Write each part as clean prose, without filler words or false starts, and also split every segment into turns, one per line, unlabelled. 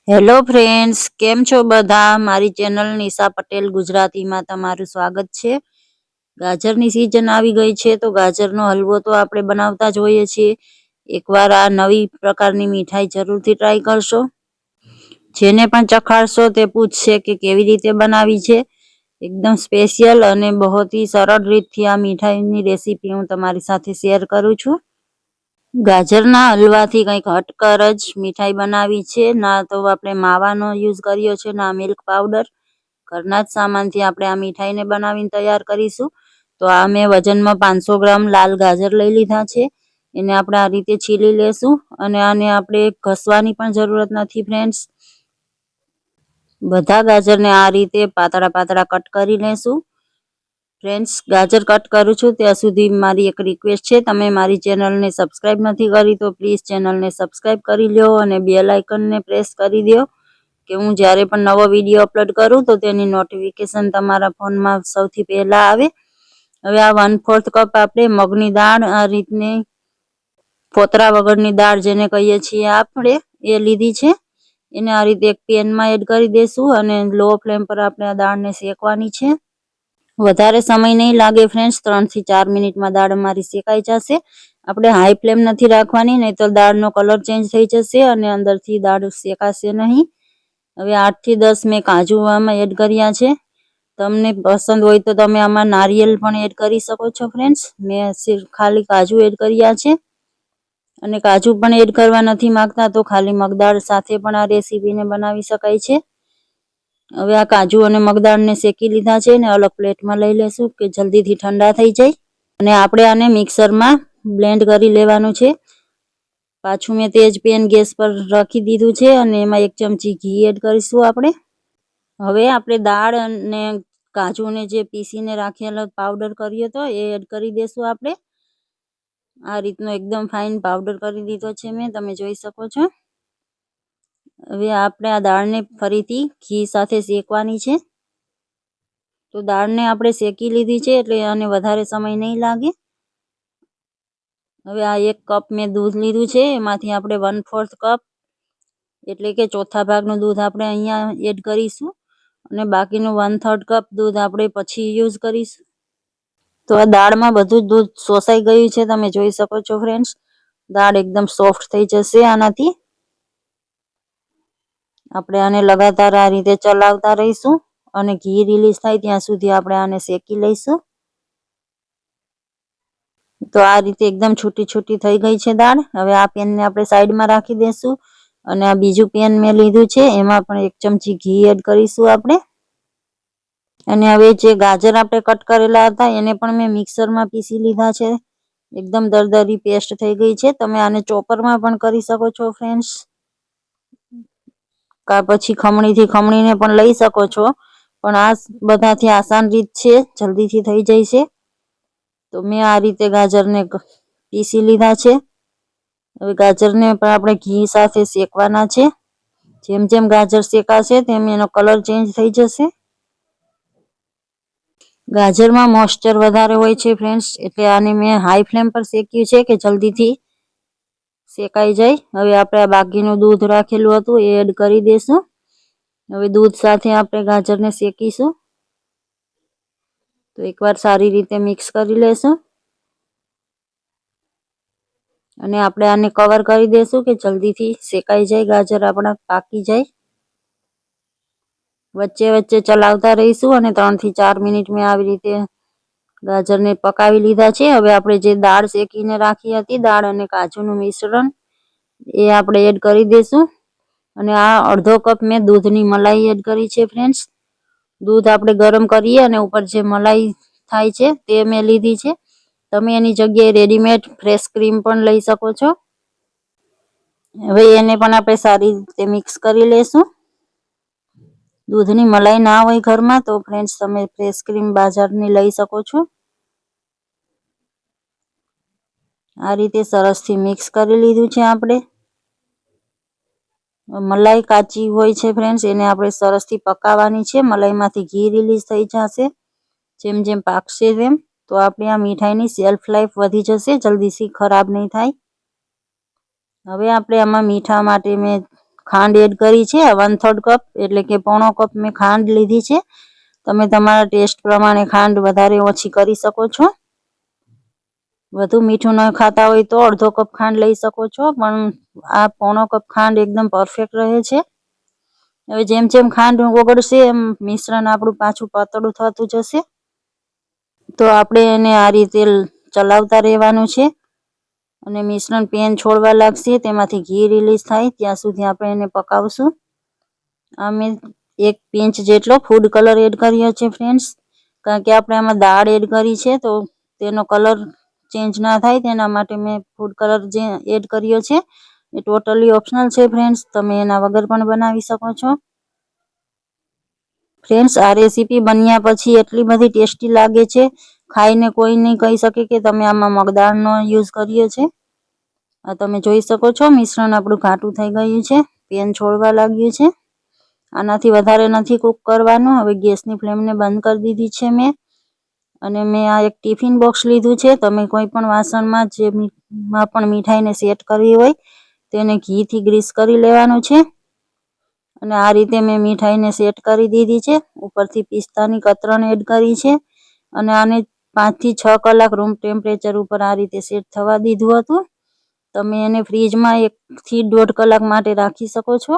Hello friends, કેમ છો બધા? મારી ચેનલ નિશા પટેલ ગુજરાતીમાં તમારું સ્વાગત છે। ગાજરની સિઝન આવી ગઈ છે તો ગાજરનો હલવો તો આપણે બનાવતા જ હોઈએ છીએ। એકવાર આ નવી પ્રકારની મીઠાઈ જરૂરથી ટ્રાય કરશો। જેને પણ ચખાડશો તે પૂછશે કે કેવી રીતે બનાવી છે। એકદમ સ્પેશિયલ અને बहुत ही સરળ રીતથી આ મીઠાઈની રેસીપી હું તમારી સાથે શેર કરું છું। ગાજરના હલવાથી કંઈક હટકર જ મીઠાઈ બનાવી છે। ના તો આપણે માવાનો યુઝ કર્યો છે, ના મિલ્ક પાવડર। ઘરના જ સામાનથી આપણે આ મીઠાઈને બનાવીને તૈયાર કરીશું। તો આ મેં વજનમાં 500 ગ્રામ લાલ ગાજર લઈ લીધા છે। એને આપણે આ રીતે છીલી લેશું અને આને આપણે ઘસવાની પણ જરૂરત નથી ફ્રેન્ડ્સ। બધા ગાજરને આ રીતે પાતળા પાતળા કટ કરી લેશું। ફ્રેન્ડ્સ, ગાજર કટ કરું છું ત્યાં સુધી મારી એક રિક્વેસ્ટ છે, તમે મારી ચેનલને સબસ્ક્રાઇબ નથી કરી તો પ્લીઝ ચેનલને સબસ્ક્રાઇબ કરી લો અને બેલ આઇકનને પ્રેસ કરી દો કે હું જ્યારે પણ નવો વિડીયો અપલોડ કરું તો તેની નોટિફિકેશન તમારા ફોનમાં સૌથી પહેલા આવે। હવે આ 1/4 કપ આપણે મગની દાળ આ રીતની ફોતરા વગરની દાળ જેને કહીએ છીએ આપણે એ લીધી છે। એને આ રીતે એક પેનમાં એડ કરી દેશું અને લો ફ્લેમ પર આપણે આ દાળને શેકવાની છે। વધારે સમય નહીં લાગે ફ્રેન્ડ્સ, 3 થી 4 મિનિટમાં દાળ અમારી શેકાઈ જશે। આપણે હાઈ ફ્લેમ નથી રાખવાની, નહીં તો દાળનો કલર ચેન્જ થઈ જશે અને અંદરથી દાળ શેકાશે નહીં। હવે 8 થી 10 મેં કાજુ આમાં એડ કર્યા છે। તમને પસંદ હોય તો તમે આમાં નારિયેળ પણ એડ કરી શકો છો ફ્રેન્ડ્સ। મેં સિર્ફ ખાલી કાજુ એડ કર્યા છે અને કાજુ પણ એડ કરવા નથી માંગતા તો ખાલી મગદાળ સાથે પણ આ રેસીપીને બનાવી શકાય છે। હવે આ કાજુ અને મગદાળને શેકી લીધા છે ને અલગ પ્લેટમાં લઈ લેશું કે જલ્દીથી ઠંડા થઈ જાય અને આપણે આને મિક્સરમાં બ્લેન્ડ કરી લેવાનું છે। પાછું મેં તેજ પેન ગેસ પર રાખી દીધું છે અને એમાં 1 ચમચી ઘી એડ કરીશું આપણે। હવે આપણે દાળ અને કાજુને જે પીસીને રાખેલો પાવડર કર્યો હતો એ એડ કરી દેશું આપણે। આ રીતનો એકદમ ફાઇન પાવડર કરી દીધો છે મેં, તમે જોઈ શકો છો। હવે આપણે આ દાળને ફરીથી ઘી સાથે શેકવાની છે। તો દાળને આપણે શેકી લીધી છે એટલે આને વધારે સમય નહીં લાગે। હવે આ 1 કપ મેં દૂધ લીધું છે, એમાંથી આપણે 1/4 કપ એટલે કે ચોથા ભાગનું દૂધ આપણે અહીંયા એડ કરીશું અને બાકીનું 1/3 કપ દૂધ આપણે પછી યુઝ કરીશું। તો આ દાળમાં બધું જ દૂધ શોષાઈ ગયું છે, તમે જોઈ શકો છો ફ્રેન્ડ્સ। દાળ એકદમ સોફ્ટ થઈ જશે આનાથી। આપણે આને લગાતાર આ રીતે ચલાવતા રહીશું અને ઘી રિલીઝ થાય ત્યાં સુધી આપણે આને શેકી લઈશું। તો આ રીતે એકદમ છૂટી છૂટી થઈ ગઈ છે દાળ। હવે આ પેનને આપણે સાઈડમાં રાખી દેશું અને આ બીજું પેન મેં લીધું છે એમાં પણ 1 ચમચી ઘી એડ કરીશું આપણે। અને હવે જે ગાજર આપણે કટ કરેલા હતા એને પણ મેં મિક્સરમાં પીસી લીધા છે। એકદમ દરદરી પેસ્ટ થઈ ગઈ છે। તમે આને ચોપરમાં પણ કરી શકો છો ફ્રેન્ડ્સ, કા પછી ખમણીથી ખમણીને પણ લઈ શકો છો, પણ આ બધાથી આસાન રીત છે, જલ્દીથી થઈ જાય છે। તો મેં આ રીતે ગાજરને પીસી લીધા છે। હવે ગાજરને પણ આપણે ઘી સાથે શેકવાના છે। જેમ જેમ ગાજર શેકાશે તેમ એનો કલર ચેન્જ થઈ જશે। ગાજરમાં મોઇસ્ચર વધારે હોય છે ફ્રેન્ડ્સ, એટલે આને મેં હાઈ ફ્લેમ પર શેક્યું છે કે જલ્દીથી શેકાઈ જાય। હવે આપણે આ બાકીનું દૂધ રાખેલું હતું એ એડ કરી દઈશું। હવે દૂધ સાથે આપણે ગાજરને શેકીશું। તો એકવાર સારી રીતે મિક્સ કરી લેશું અને આપણે આને કવર કરી દેશું કે જલ્દીથી શેકાઈ જાય, ગાજર આપણા પાકી જાય। વચ્ચે વચ્ચે ચલાવતા રહીશું અને 3 થી 4 મિનિટ મેં આવી રીતે ગાજરને પકાવી લીધા છે। હવે આપણે જે દાળ શેકીને રાખી હતી, દાળ અને કાજુનું મિશ્રણ, એ આપણે એડ કરી દઈશું અને આ અડધો કપ મેં દૂધની મલાઈ એડ કરી છે ફ્રેન્ડ્સ। દૂધ આપણે ગરમ કરીએ અને ઉપર જે મલાઈ થાય છે તે મેં લીધી છે। તમે એની જગ્યાએ રેડીમેડ ફ્રેશ ક્રીમ પણ લઈ શકો છો। હવે એને પણ આપણે સારી રીતે મિક્સ કરી લેશું। દૂધની મલાઈ ના હોય ઘરમાં તો ફ્રેન્ડ્સ તમે ફ્રેશ ક્રીમ બજારની લઈ શકો છો। આ રીતે સરસથી મિક્સ કરી લીધું છે આપણે। મલાઈ કાચી હોય છે ફ્રેન્ડ્સ, એને આપણે સરસથી પકાવવાની છે। મલાઈમાંથી ઘી રિલીઝ થઈ જશે જેમ જેમ પાકશે તેમ, તો આપણી આ મીઠાઈની શેલ્ફ લાઈફ વધી જશે, જલ્દીથી ખરાબ નહીં થાય। હવે આપણે આમાં મીઠા માટે મેં ખાંડ એડ કરી છે, 1/3 કપ એટલે કે પોણો કપ મેં ખાંડ લીધી છે. તમે તમારા ટેસ્ટ પ્રમાણે ખાંડ વધારે ઓછી કરી શકો છો. વધુ મીઠું ન ખાતા હોય તો અડધો કપ ખાંડ લઈ શકો છો, પણ આ પોણો કપ ખાંડ એકદમ પરફેક્ટ રહે છે. હવે જેમ જેમ ખાંડ ઓગળશે એમ મિશ્રણ આપણું પાછું પાતળું થતું જશે. તો આપણે એને આ રીતે ચલાવતા રહેવાનું છે અને મિશ્રણ પેન છોડવા લાગશે, તેમાંથી ઘી રિલીઝ થાય ત્યાં સુધી આપણે એને પકાવશું. આ મેં 1 પિંચ જેટલો ફૂડ કલર એડ કર્યો છે ફ્રેન્ડ્સ, કારણ કે આપણે આમાં દાળ એડ કરી છે તો તેનો કલર ચેન્જ ના થાય તેના માટે મેં ફૂડ કલર જે એડ કર્યો છે. એ ટોટલી ઓપ્શનલ છે ફ્રેન્ડ્સ, તમે એના વગર પણ બનાવી શકો છો. ફ્રેન્ડ્સ, આ રેસીપી બન્યા પછી એટલી બધી ટેસ્ટી લાગે છે, ખાઈને કોઈ નહીં કહી શકે કે તમે આમાં મગદાળનો યુઝ કર્યો છે. આ તમે જોઈ શકો છો મિશ્રણ આપણું ઘાટું થઈ ગયું છે, પેન છોડવા લાગ્યું છે. આનાથી વધારે નથી કૂક કરવાનું. હવે ગેસની ફ્લેમને બંધ કરી દીધી છે મેં, અને મેં આ એક ટિફિન બોક્સ લીધું છે. તમે કોઈ પણ વાસણમાં જેમાં પણ મીઠાઈને સેટ કરવી હોય તેને ઘીથી ગ્રીસ કરી લેવાનું છે. અને આ રીતે મેં મીઠાઈને સેટ કરી દીધી છે. ઉપરથી પિસ્તાની કતરણ એડ કરી છે અને આને 5 થી 6 કલાક રૂમ ટેમ્પરેચર ઉપર આ રીતે સેટ થવા દીધું હતું. તમે એને ફ્રીજમાં 1 થી 1.5 કલાક માટે રાખી શકો છો.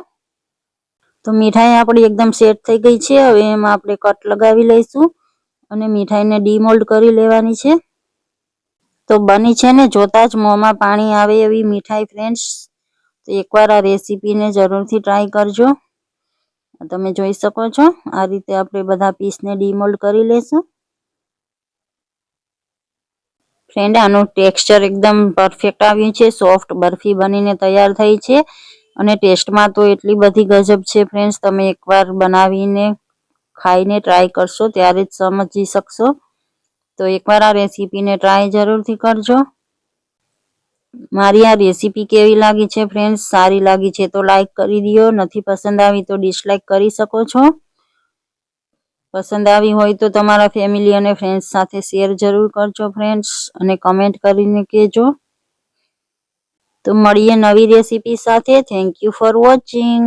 તો મીઠાઈ આપણી એકદમ સેટ થઈ ગઈ છે. હવે એમાં આપણે કટ લગાવી લઈશું અને મીઠાઈને ડીમોલ્ડ કરી લેવાની છે. તો બની છે ને જોતા જ મોંમાં પાણી આવે એવી મીઠાઈ ફ્રેન્ડ્સ. તો એકવાર આ રેસીપીને જરૂરથી ટ્રાય કરજો. તમે જોઈ શકો છો આ રીતે આપણે બધા પીસને ડીમોલ્ડ કરી લેશું. ફ્રેન્ડ, આનું ટેક્સચર એકદમ પરફેક્ટ આવ્યું છે, સોફ્ટ બરફી બનીને તૈયાર થઈ છે અને ટેસ્ટમાં તો એટલી બધી ગજબ છે ફ્રેન્ડ્સ, તમે એકવાર બનાવીને ખાઈને ટ્રાય કરશો ત્યારે જ સમજી શકશો. તો એકવાર આ રેસીપીને ટ્રાય જરૂરથી કરજો. મારી આ રેસીપી કેવી લાગી છે ફ્રેન્ડ્સ? સારી લાગી છે તો લાઈક કરી દો, નથી પસંદ આવી તો ડિસલાઈક કરી શકો છો. પસંદ આવી હોય તો તમારા ફેમિલી અને ફ્રેન્ડ્સ સાથે શેર જરૂર કરજો ફ્રેન્ડ્સ, અને કમેન્ટ કરીને કહેજો. તો મળીએ નવી રેસીપી સાથે. Thank you for watching.